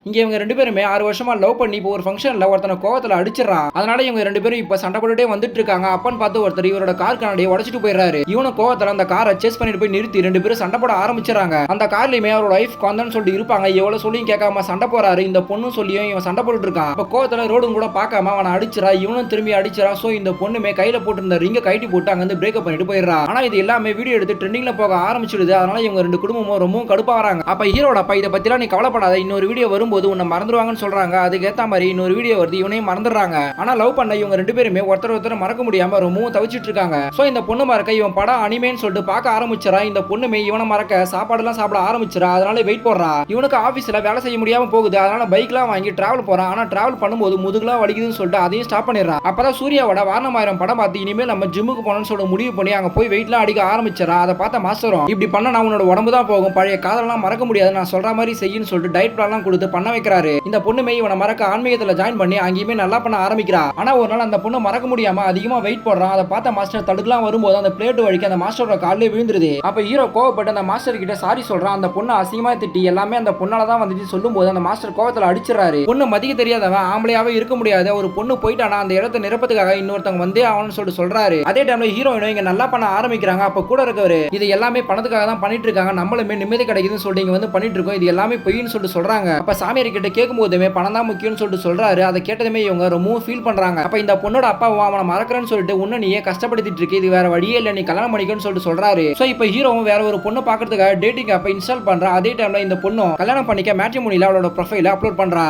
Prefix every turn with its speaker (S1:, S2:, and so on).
S1: இங்க இவங்க 2 பேருமே 6 வருஷமா லவ் பண்ணி இப்போ ஒரு ஃபங்ஷன்ல ஒருத்தன கோவத்துல அடிச்சிடறான். அதனால இவங்க 2 பேரும் இப்ப சண்டை போட்டுட்டே வந்துட்டு இருக்காங்க. அப்பன்னு பார்த்து ஒருத்தர் இவரோட கார் கண்ணாடியை உடைச்சிட்டு போயிடுறாரு. இவனும் கோவத்துல அந்த காரை சேஸ் பண்ணிட்டு போய் நிறுத்தி 2 பேரும் சண்டை போட ஆரம்பிச்சிடறாங்க. அந்த கார்லயுமே அவரோட வைஃப் வந்தன்னு சொல்லிட்டு இருப்பாங்க. எவ்வளவு சொல்லியும் கேட்காம சண்டை போறாரு. இந்த பொண்ணும் சொல்லியும் இவன் சண்டை போட்டுட்டு இருக்கான். அப்ப கோவத்துல ரோடும் கூட பார்க்காம அவனை அடிச்சிரா. இவனும் திரும்பி அடிச்சிரா. சோ இந்த பொண்ணுமே கையில போட்டிருந்த ரிங்க கழட்டி போட்டு அங்க இருந்து பிரேக்கப் பண்ணிட்டு போயிடுறா. ஆனா இது எல்லாமே வீடியோ எடுத்து ட்ரெண்டிங்ல போக ஆரம்பிச்சிடுது. அதனால இவங்க 2 குடும்பமும் ரொம்பவும் கடுப்பா வராங்க. அப்ப ஹீரோட அப்பா இதை பத்திலாம் நீ கவலைப்படாத, இன்னொரு வீடியோ வரும்போது உன்னை மறந்துடுவாங்க சொல்றாங்க. அதுக்கு ஏத்த மாதிரி இன்னொரு வீடியோ வருது, இவனையும் மறந்துடுறாங்க. ஆனா லவ் பண்ண இவங்க 2 பேருமே ஒருத்தர் மறக்க முடியாம ரொம்பவும் தவிச்சிட்டு இருக்காங்க. சோ இந்த பொண்ணு மறக்க இவன் படம் அனிமேன்னு சொல்லிட்டு பார்க்க ஆரம்பிச்சறா. இந்த பொண்ணுமே இவனை மறக்க சாப்பாடு எல்லாம் சாப்பிட ஆரம்பிச்சறா. அதனால வெயிட் போடுறா. இவனுக்கு ஆபீஸ்ல வேலை செய்ய முடியாம போகுது. அதனால பைக்லாம் வாங்கி டிராவல் போறான். ஆனா டிராவல் பண்ணும்போது முதுகுலாம் வலிக்குதுன்னு சொல்லிட்டு அதையும் ஸ்டாப் பண்ணிடுறான். அப்பதான் சூர்யாவோட வாரணமாயிரம் படம் பார்த்து இனிமேல் நம்ம ஜிம்முக்கு போகணும்னு சொல்ல முடிவு பண்ணி அங்க போய் வெயிட்லாம் அடிக்க ஆரம்பிச்சறா. அதை பார்த்த மாஸ்டரும் இப்படி பண்ண நான் உன்னோட உடம்பு தான் போகும், பழைய காதலாம் மறக்க முடியாது, நான் சொல்ற மாதிரி செய்யுன்னு சொல்லிட்டு டயட் பிளான்லாம் கொடுத்து பண்ண வைக்கிறாரு. இந்த பொண்ணுமே இவனை மறக்க ஆன்மீகத்துல ஜாயின் பண்ணி அங்கேயுமே நல்லா பண்ண ஆரம்பிக்கிறா. ஆனா ஒரு நாள் அந்த பொண்ணு மறக்க முடியாம அதிகமா வெயிட் போடுறான். அதை பார்த்த மாஸ்டர் தடுக்கலாம் வரும்போது அந்த பிளேட் வழிக்கு அந்த மாஸ்டரோட காலிலே விழுந்துருது. அப்ப ஹீரோ கோவப்பட்டு அந்த மாஸ்டர் கிட்ட சாரி சொல்றான். அந்த பொண்ணு அசிங்கமா திட்டி எல்லாமே அந்த பொண்ணால தான் வந்துச்சு சொல்லும் போது அந்த மாஸ்டர் கோவத்துல அடிச்சிடறாரு. பொண்ணு மதிக்க தெரியாதவன் ஆம்பளையாவே இருக்க முடியாது, ஒரு பொண்ணு போயிட்டானா அந்த இடத்தை நிரப்பத்துக்காக இன்னொருத்தவங்க வந்தே ஆகணும்னு சொல்லிட்டு சொல்றாரு. அதே டைம்ல ஹீரோயினும் இங்க நல்லா பண்ண ஆரம்பிக்கிறாங்க. அப்ப கூட இருக்கவரு இது எல்லாமே பணத்துக்காக தான் பண்ணிட்டு இருக்காங்க, நம்மளுமே நிம்மதி கிடைக்குதுன்னு சொல்லிட்டு இங்க வந்து பண்ணிட்டு இருக்கோம், இது எல்லாமே பொய்ன்னு சொல்லிட்டு சொல்றாங்க. அப்ப சாமியார் கிட்ட கேட்கும் போதுமே பணம் தான் முக்கியம்னு சொல்லிட்டு சொல்றாரு. அதை கேட்டதுமே இவங்க ரொம்பவும் ஃபீல் பண்றாங்க. அப்ப இந்த பொண்ணோட அப்பா அவனை மறக்கறேன்னு சொல்லிட்டு உன்ன நீயே கஷ்டப்படுத்திட்டு இருக்கு, இது வேற வழியே இல்ல, நீ கல்யாணம் பண்ணிக்கன்னு சொல்லிட்டு சொல்றாரு. சோ இப்ப ஹீரோவும் வேற ஒரு பொண்ணு பாக்குறதுக்காக டேட்டிங் ஆப்பை இன்ஸ்டால் பண்றா. அதே டைம்ல இந்த பொண்ணும் கல்யாணம் பண்ணிக்க மேட்ரிமோனில அவளோட ப்ரொஃபைல அப்லோட் பண்றா.